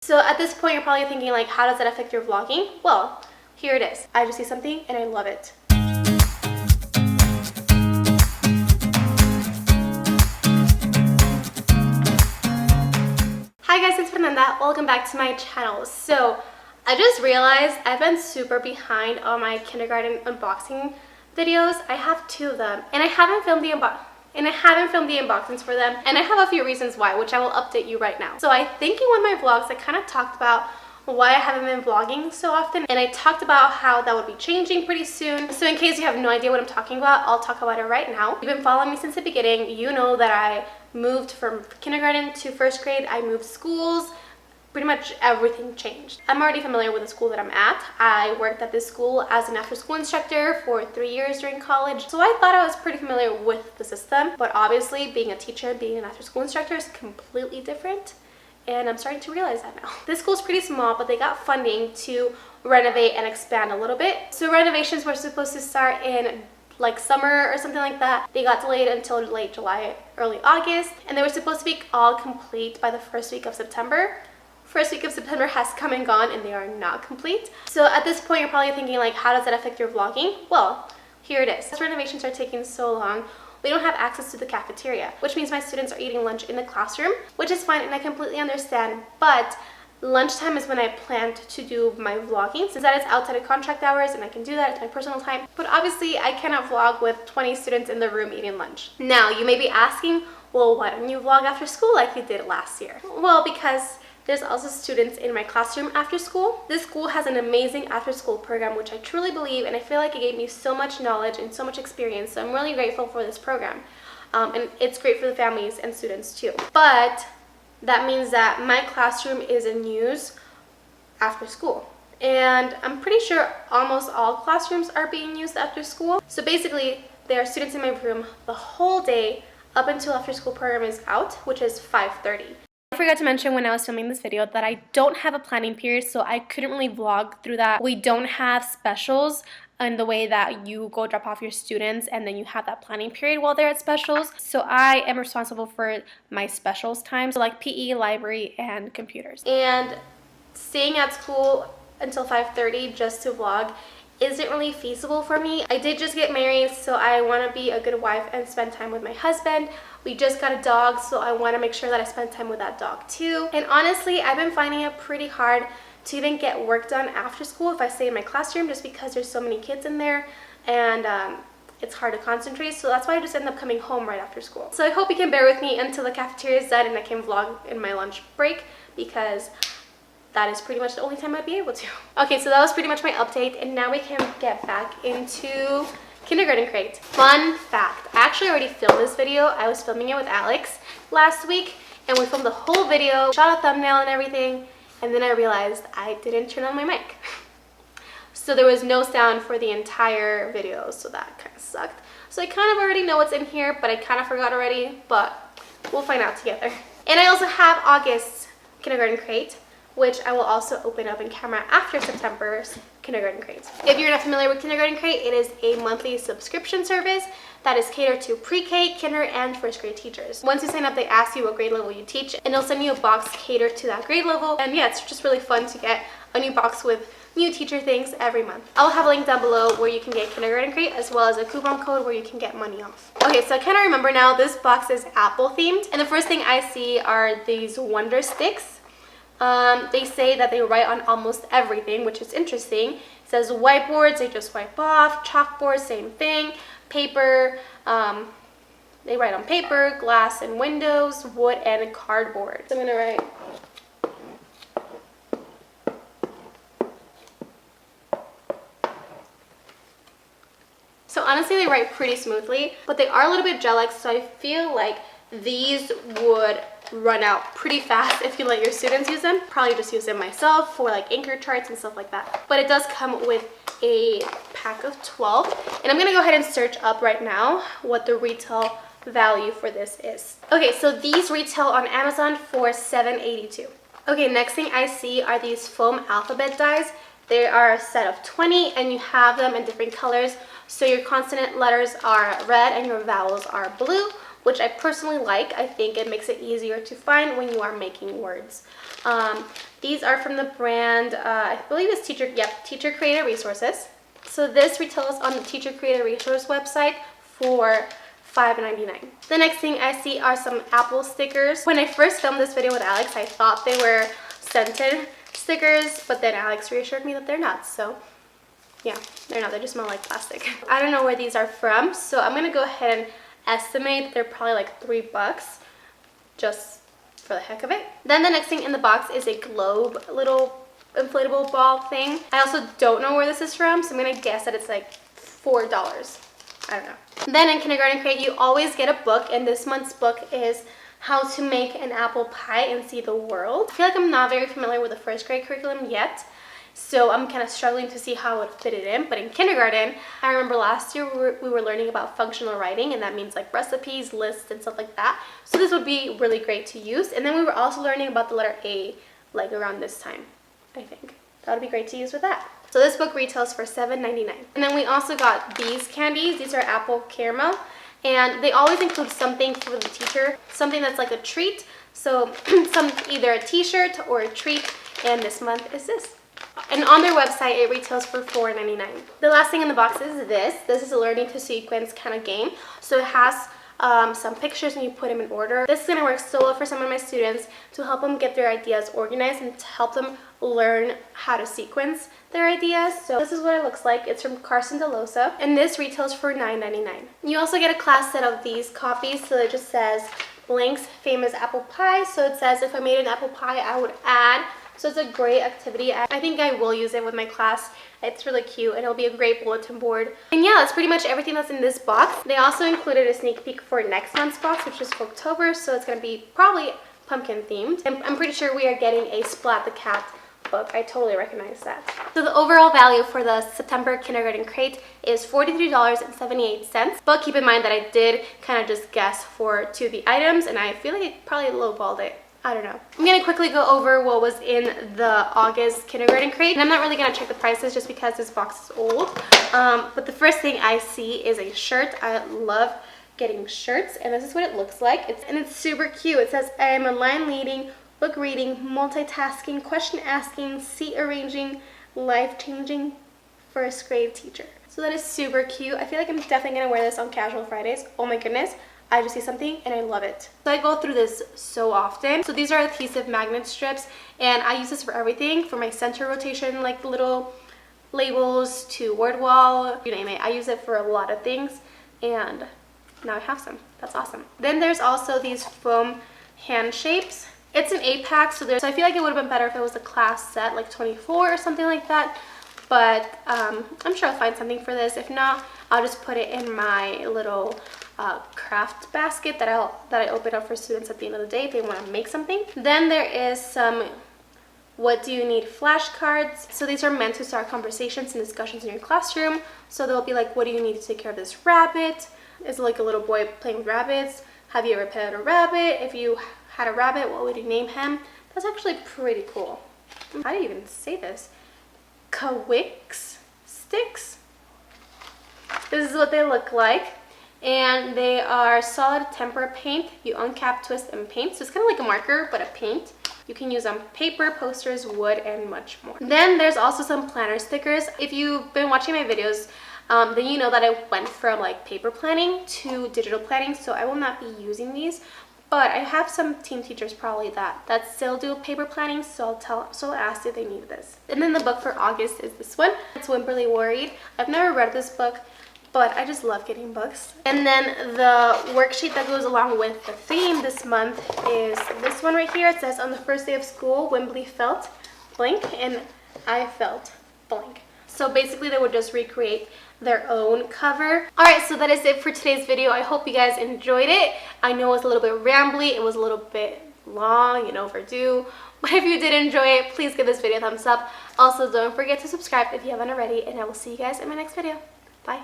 So at this point, you're probably thinking like, how does that affect your vlogging? Well, here it is. I just see something and I love it. Hi guys, it's Fernanda. Welcome back to my channel. So I just realized I've been super behind on my kindergarten unboxing videos. I have 2 of them and I haven't filmed the unboxings for them, and I have a few reasons why, which I will update you right now. So I think in one of my vlogs I kind of talked about why I haven't been vlogging so often, and I talked about how that would be changing pretty soon. So in case you have no idea what I'm talking about, I'll talk about it right now. If you've been following me since the beginning, you know that I moved from kindergarten to 1st grade. I moved schools. Pretty much everything changed. I'm already familiar with the school that I'm at. I worked at this school as an after-school instructor for 3 years during college, so I thought I was pretty familiar with the system. But obviously, being a teacher, being an after-school instructor is completely different, and I'm starting to realize that now. This school's pretty small, but they got funding to renovate and expand a little bit. So renovations were supposed to start in like summer or something like that. They got delayed until late July, early August, and they were supposed to be all complete by the 1st week of September. 1st week of September has come and gone and they are not complete. So at this point, you're probably thinking like, how does that affect your vlogging? Well, here it is. As renovations are taking so long, we don't have access to the cafeteria, which means my students are eating lunch in the classroom, which is fine and I completely understand, but lunchtime is when I planned to do my vlogging, since that is outside of contract hours and I can do that, it's my personal time. But obviously I cannot vlog with 20 students in the room eating lunch. Now, you may be asking, well, why don't you vlog after school like you did last year? Well, because there's also students in my classroom after school. This school has an amazing after school program, which I truly believe, and I feel like it gave me so much knowledge and so much experience. So I'm really grateful for this program. And it's great for the families and students too. But that means that my classroom is in use after school. And I'm pretty sure almost all classrooms are being used after school. So basically, there are students in my room the whole day up until after school program is out, which is 5:30. I forgot to mention when I was filming this video that I don't have a planning period, so I couldn't really vlog through that. We don't have specials in the way that you go drop off your students and then you have that planning period while they're at specials. So I am responsible for my specials time, so like PE, library, and computers. And staying at school until 5:30 just to vlog isn't really feasible for me. I did just get married, so I want to be a good wife and spend time with my husband. We just got a dog, so I want to make sure that I spend time with that dog too. And honestly, I've been finding it pretty hard to even get work done after school if I stay in my classroom, just because there's so many kids in there and it's hard to concentrate. So that's why I just end up coming home right after school. So I hope you can bear with me until the cafeteria is done and I can vlog in my lunch break, because that is pretty much the only time I'd be able to. Okay, so that was pretty much my update, and now we can get back into Kindergarten Crate. Fun fact, I actually already filmed this video. I was filming it with Alex last week, and we filmed the whole video, shot a thumbnail and everything, and then I realized I didn't turn on my mic. So there was no sound for the entire video, so that kind of sucked. So I kind of already know what's in here, but I kind of forgot already, but we'll find out together. And I also have August's Kindergarten Crate, which I will also open up in camera after September's Kindergarten Crate. If you're not familiar with Kindergarten Crate, it is a monthly subscription service that is catered to pre-K, kinder, and 1st grade teachers. Once you sign up, they ask you what grade level you teach, and they'll send you a box catered to that grade level. And yeah, it's just really fun to get a new box with new teacher things every month. I'll have a link down below where you can get Kindergarten Crate, as well as a coupon code where you can get money off. Okay, so I kind of remember now, this box is Apple themed, and the first thing I see are these Wonder Sticks. They say that they write on almost everything, which is interesting. It says whiteboards, they just wipe off. Chalkboards, same thing. Paper, they write on paper, glass and windows, wood and cardboard. So I'm gonna write So honestly, they write pretty smoothly, but they are a little bit gel-like, so I feel like these would run out pretty fast if you let your students use them. Probably just use them myself for like anchor charts and stuff like that. But it does come with a pack of 12. And I'm gonna go ahead and search up right now what the retail value for this is. Okay, so these retail on Amazon for $7.82. Okay, next thing I see are these foam alphabet dies. They are a set of 20 and you have them in different colors. So your consonant letters are red and your vowels are blue, which I personally like. I think it makes it easier to find when you are making words. These are from the brand, I believe it's Teacher Creator Resources. So this retails on the Teacher Creator Resource website for $5.99. The next thing I see are some Apple stickers. When I first filmed this video with Alex, I thought they were scented stickers, but then Alex reassured me that they're not. So yeah, they're not. They just smell like plastic. I don't know where these are from, so I'm gonna go ahead and estimate they're probably like $3 just for the heck of it. Then the next thing in the box is a globe, little inflatable ball thing. I also don't know where this is from, so I'm gonna guess that it's like $4. I don't know. Then in Kindergarten Crate, you always get a book, and this month's book is How to Make an Apple Pie and See the World. I feel like I'm not very familiar with the first grade curriculum yet, so I'm kind of struggling to see how I would fit it in. But in kindergarten, I remember last year we were learning about functional writing, and that means like recipes, lists, and stuff like that. So this would be really great to use. And then we were also learning about the letter A, like around this time, I think. That would be great to use with that. So this book retails for $7.99. And then we also got these candies. These are apple caramel. And they always include something for the teacher, something that's like a treat. So either a t-shirt or a treat. And this month is this. And on their website, it retails for $4.99. The last thing in the box is this. This is a learning to sequence kind of game. So it has some pictures and you put them in order. This is going to work so well for some of my students to help them get their ideas organized and to help them learn how to sequence their ideas. So this is what it looks like. It's from Carson DeLosa, and this retails for $9.99. You also get a class set of these copies. So it just says Blank's famous apple pie. So it says if I made an apple pie, I would add. So it's a great activity. I think I will use it with my class. It's really cute and it'll be a great bulletin board. And yeah, that's pretty much everything that's in this box. They also included a sneak peek for next month's box, which is for October. So it's gonna be probably pumpkin themed. And I'm pretty sure we are getting a Splat the Cat book. I totally recognize that. So the overall value for the September Kindergarten Crate is $43.78. But keep in mind that I did kind of just guess for 2 of the items, and I feel like I probably lowballed it. I don't know. I'm gonna quickly go over what was in the August Kindergarten Crate. And I'm not really gonna check the prices just because this box is old. But the first thing I see is a shirt. I love getting shirts, and this is what it looks like. It's super cute. It says, I am a line leading, book reading, multitasking, question asking, seat arranging, life changing first grade teacher. So that is super cute. I feel like I'm definitely gonna wear this on casual Fridays. Oh my goodness. I just see something and I love it. So I go through this so often. So these are adhesive magnet strips, and I use this for everything, for my center rotation, like the little labels, to word wall, you name it. I use it for a lot of things, and now I have some. That's awesome. Then there's also these foam hand shapes. It's an 8-pack, so I feel like it would have been better if it was a class set, like 24 or something like that. But I'm sure I'll find something for this. If not, I'll just put it in my little craft basket that I open up for students at the end of the day if they want to make something. Then there is some what do you need flashcards. So these are meant to start conversations and discussions in your classroom. So they'll be like, what do you need to take care of this rabbit? Is it like a little boy playing with rabbits? Have you ever pet a rabbit? If you had a rabbit, what would you name him? That's actually pretty cool. How do you even say this? Kawix sticks. This is what they look like. And they are solid tempera paint. You uncap, twist, and paint. So it's kind of like a marker, but a paint. You can use on paper, posters, wood, and much more. Then there's also some planner stickers. If you've been watching my videos, then you know that I went from like paper planning to digital planning. So I will not be using these. But I have some teen teachers probably that still do paper planning, so I'll ask if they need this. And then the book for August is this one. It's Whimperly Worried. I've never read this book, but I just love getting books. And then the worksheet that goes along with the theme this month is this one right here. It says, on the first day of school, Wembley felt blank, and I felt blank. So basically they would just recreate their own cover. Alright, so that is it for today's video. I hope you guys enjoyed it. I know it was a little bit rambly, it was a little bit long and overdue, but if you did enjoy it, please give this video a thumbs up. Also, don't forget to subscribe if you haven't already, and I will see you guys in my next video. Bye.